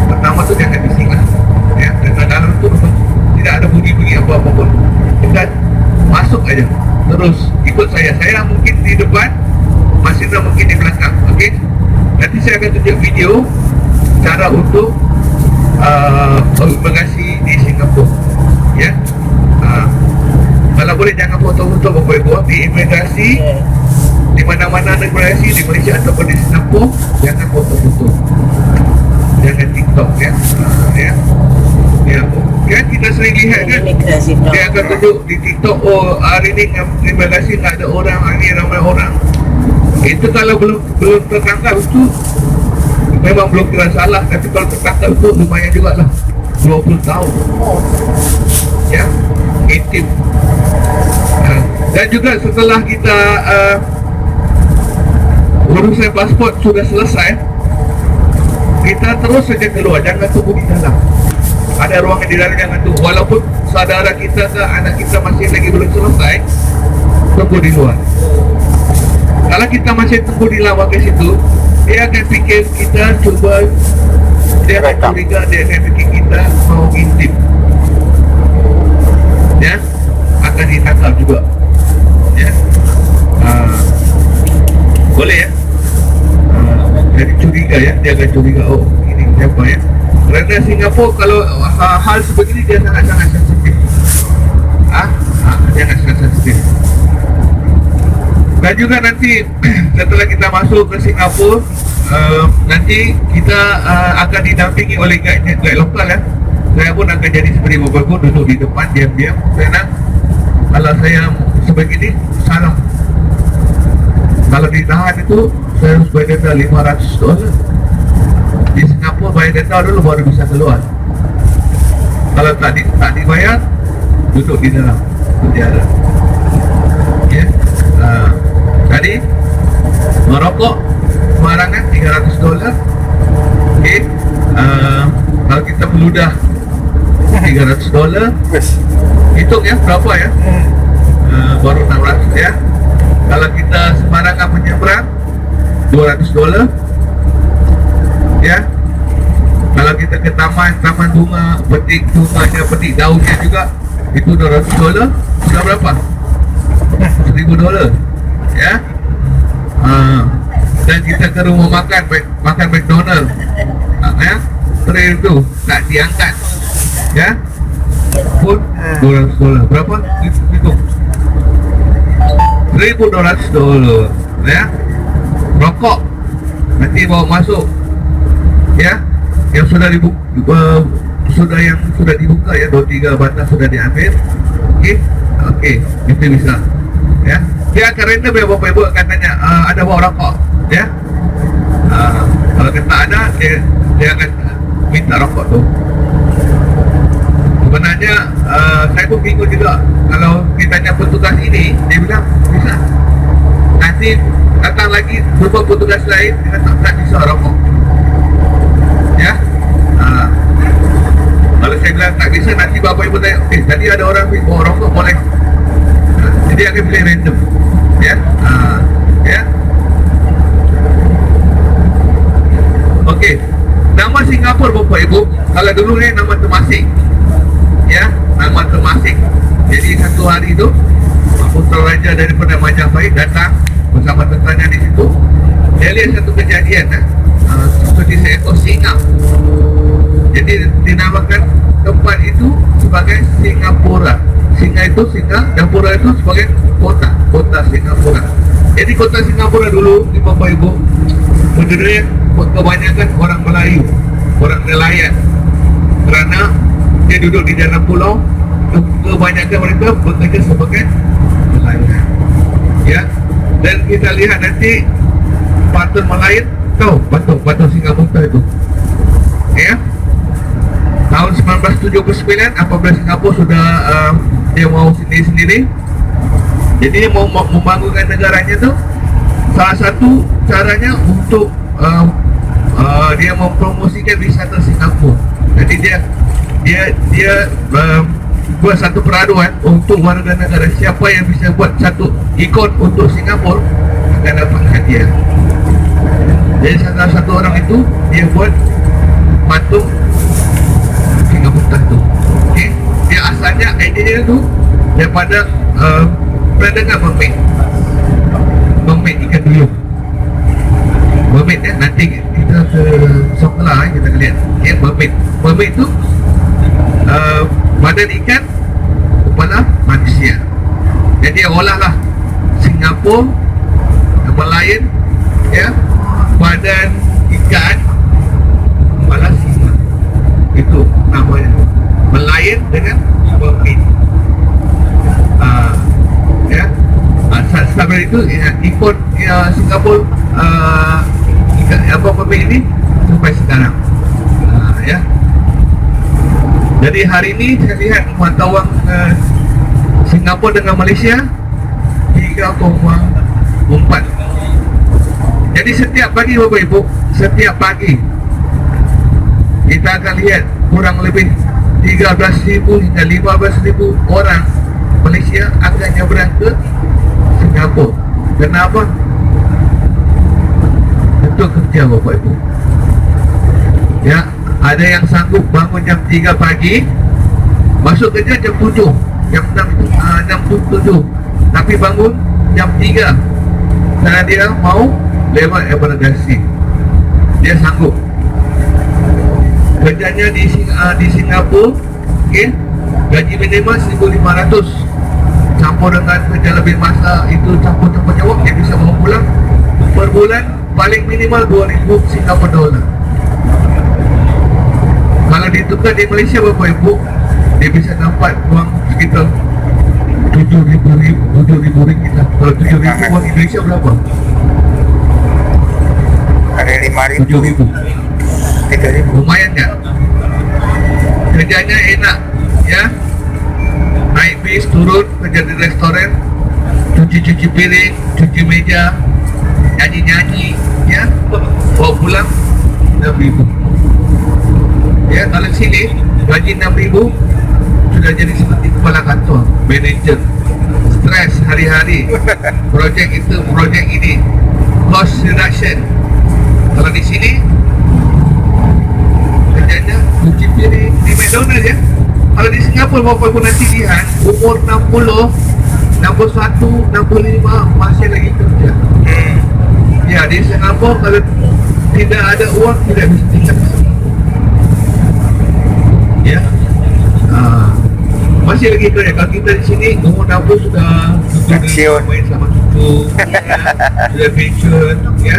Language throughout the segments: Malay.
Pertama tu jangan bising lah, ya. Dan dalam tu tidak ada bunyi-bunyi apa-apa pun. Kita masuk aja, terus ikut saya mungkin di depan, Mas Indra mungkin di belakang. Okey, nanti saya akan tunjuk video cara untuk imigrasi di Singapura, ya. Kalau boleh jangan foto-foto Bapak Ibu di imigrasi, di mana-mana imigrasi di Malaysia ataupun di Singapura, jangan foto-foto, jangan TikTok, ya. Kan kita sering lihat kan, dia akan tunjuk di TikTok, oh hari ni imigrasi tak ada orang, hari ni ramai orang. Itu kalau belum tertangkap itu memang belum kira salah, tapi kalau tertangkap itu lumayan juga lah, 20 tahun, ya, intim. Dan juga setelah kita urusan pasport sudah selesai, kita terus saja keluar, jangan tunggu di dalam. Ada ruangan di dalam, jangan tunggu. Walaupun saudara kita ke anak kita masih lagi belum selesai, tunggu di luar. Kalau kita masih tunggu di lawak ke situ, dia akan fikir kita cuba, dia akan curiga, dia akan fikir kita mau intip, ya, akan ditangkap juga, ya. Boleh, ya. Jadi curiga, ya, dia akan curiga, oh ini siapa, ya. Kerana Singapura kalau hal sebegini dia sangat-sangat sensitif, dia sangat sensitif. Dan juga nanti setelah kita masuk ke Singapura, nanti kita akan didampingi oleh guide lokal, ya. Saya pun akan jadi seperti Bapak Ibu, duduk di depan diam-diam, kerana kalau saya sebegini salam. Kalau ditahan itu saya harus bayar denda $500. Di Singapura bayar denda dulu baru bisa keluar. Kalau tak dibayar, duduk di dalam penjara, ya. Tadi merokok sembarangan $300. Okey, kalau kita meludah $300. Hitung, ya, berapa, ya? Baru 600, ya. Kalau kita sembarangan menyeberang $200, ya. Kalau kita ke taman bunga, petik bunganya, petik daunnya juga, itu $200. Sudah berapa? $1,000, ya. Dan kita ke rumah makan McDonald, ya, tray itu tak diangkat, ya, pun $200. Berapa? Hitung $1,200, ya. Rokok nanti bawa masuk, ya, yang sudah dibuka, ya, 2-3 batang sudah diambil. Okey, itu bisa, ya. Dia akan random, ya, Bapak Ibu akan tanya, ada bawa rokok, ya. Kalau kata ada, dia akan minta rokok tu. Sebenarnya saya pun bingung juga. Kalau kita tanya petugas ini, dia bilang bisa. Nanti datang lagi beberapa petugas lain, dia tak bisa rokok, ya. Kalau saya bilang tak bisa, nanti Bapak Ibu tanya, tadi ada orang bawa rokok, boleh. Jadi akan pilih random, ya. Ya. Okey, nama Singapura Bapak Ibu, kalau dulu ni nama Temasek, ya, nama Temasek. Jadi satu hari itu Putraraja daripada Majapahit datang bersama tentaranya di situ. Dia lihat satu kejadian, seperti seekor singa. Jadi dinamakan tempat itu sebagai Singapura. Singa itu singa, dan pura itu sebagai kota Singapura. Jadi kota Singapura dulu di Bapak Ibu, sebenarnya kebanyakan orang Melayu, orang nelayan, kerana dia duduk di dalam pulau. Kebanyakan mereka bekerja sebagai nelayan, ya. Dan kita lihat nanti patun Melayu, tahu patun Singapura itu, ya. Tahun 1979 apabila Singapura sudah dia mau sendiri-sendiri, jadi dia mau membangunkan negaranya tu, salah satu caranya untuk dia mempromosikan wisata Singapura. Jadi dia buat satu peraduan untuk warga negara, siapa yang bisa buat satu ikon untuk Singapura akan dapat hadiah. Jadi salah satu orang itu dia buat jantung Singapura tu. Okey, dia asalnya idea tu daripada pernah dengar mermaid ikan duyung. Mermaid nanti kita ke Songkla kita akan lihat. Okey, mermaid tu badan ikan, kepala manusia. Jadi olahlah Singapura, Merlion, ya, badan ikan, kepala singa. Itu namanya Merlion dengan mermaid. Ya, sampai itu ikut Singapura apa mermaid ini sampai sekarang. Ya. Jadi hari ini saya lihat pantauan Singapura dengan Malaysia 3,4. Jadi setiap pagi Bapak Ibu, setiap pagi kita akan lihat kurang lebih 13,000 hingga 15,000 orang Malaysia akan nyebrang ke Singapura. Kenapa? Untuk kerja Bapak Ibu. Ya, ada yang sanggup bangun jam 3 pagi, masuk kerja jam 7, jam 6 itu, jam 7, tapi bangun jam 3 karena dia mau lewat emergency. Dia sanggup. Kerjanya di Singapura, okay, gaji minimal 1,500, campur dengan kerja lebih masa itu campur jawab, dia bisa bawa pulang per bulan paling minimal 2,000 Singapura dolar. Kalau ditukar di Malaysia Bapak Ibu, dia bisa dapat uang sekitar 7,000 ringgit lah. Kalau 7,000 uang Indonesia berapa? Ada 5,000, 7,000. 3,000. Lumayan tak? Kerjanya enak, ya. Naik bis, turun, kerja di restoran, cuci piring, cuci meja, nyanyi-nyanyi, ya. Bawa pulang 6,000. Ya, kalau sini gaji 6,000 sudah jadi seperti kepala kantor, manager, stres hari-hari, projek itu, projek ini, cost reduction. Kalau di sini kerjanya cuci piring di McDonald's, ya. Kalau di Singapura Bapak Ibu nanti lihat umur 60, 61, 65 masih lagi kerja. Ya, di Singapura kalau tidak ada uang tidak bisa tinggal. Ya, masih lagi kerja. Kalau kita di sini umur 60 sudah pensiun, main sama cucu, ya, sudah pensiun, ya.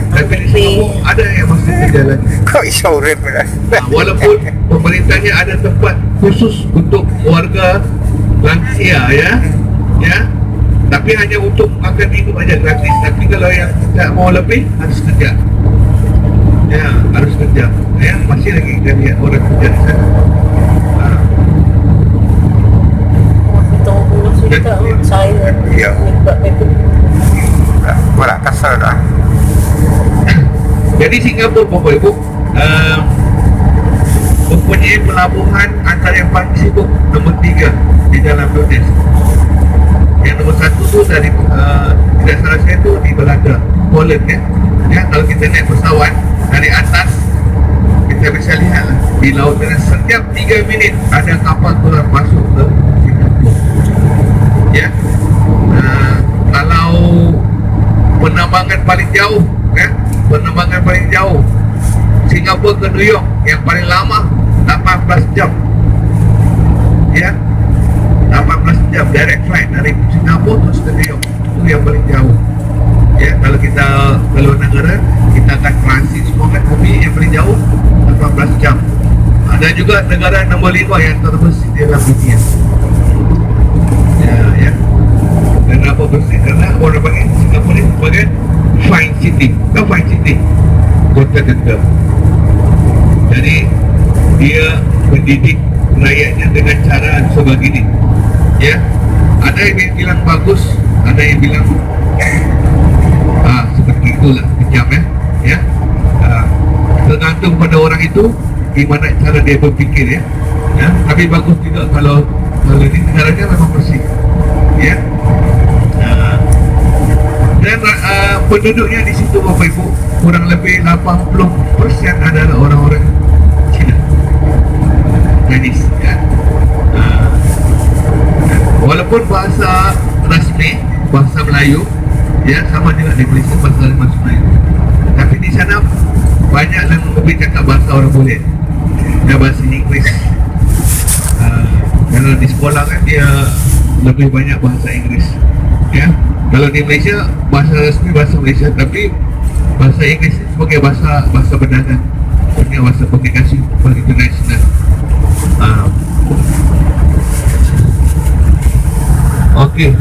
Tapi di Singapura ada yang masih kerja lagi. Kok iso urip ya? Walaupun pemerintahnya ada tempat khusus untuk warga lansia, ya, tapi hanya untuk makan minum aja gratis. Tapi kalau yang tak mau lebih harus kerja. Ya, harus kerja. Ya, masih lagi kita lihat orang kerja di sana. Saya Iya. nikmat itu. Malah kesel dah. Jadi Singapura Bapak Ibu mempunyai pelabuhan antara yang paling sibuk nombor 3 di dalam dunia. Yang nombor 1 tu dari tidak salah saya tu di Belanda, Poland, ya. Ya, kalau kita naik pesawat dari atas kita bisa lihat lah, di laut Merah setiap 3 minit ada kapal keluar masuk ke Singapura. Ya, kalau penerbangan paling jauh, ya, penerbangan paling jauh Singapura ke New York yang paling lama 18 jam. Ya, 18 jam direct flight dari Singapura terus ke New York, itu yang paling jauh. Ya, kalau kita ke luar negara kita akan transit semua kan, tapi yang paling jauh 18 jam. Ada juga negara nombor 5 yang terbersih di dalam dunia. Ya. Kenapa bersih? Karena orang panggil Singapura ni sebagai fine city. Kan fine city, kota gegap. Jadi dia mendidik rakyatnya dengan cara sebegini. Ya, ada yang bilang bagus, ada yang bilang seperti itulah, kejam, ya. Tergantung pada orang itu gimana cara dia berfikir, ya. Tapi bagus juga kalau ini negaranya memang bersih, ya. Dan penduduknya di situ Bapak Ibu kurang lebih 80% adalah orang-orang rasmi bahasa Melayu, ya, sama juga di Malaysia bahasa Melayu. Tapi di sana banyak yang lebih cakap bahasa orang boleh, ya, bahasa Inggeris. Kalau di sekolah kan dia lebih banyak bahasa Inggeris, ya. Kalau di Malaysia bahasa resmi bahasa Malaysia, tapi bahasa Inggeris ni sebagai bahasa berdagang, sebagai bahasa komunikasi internasional. Okey.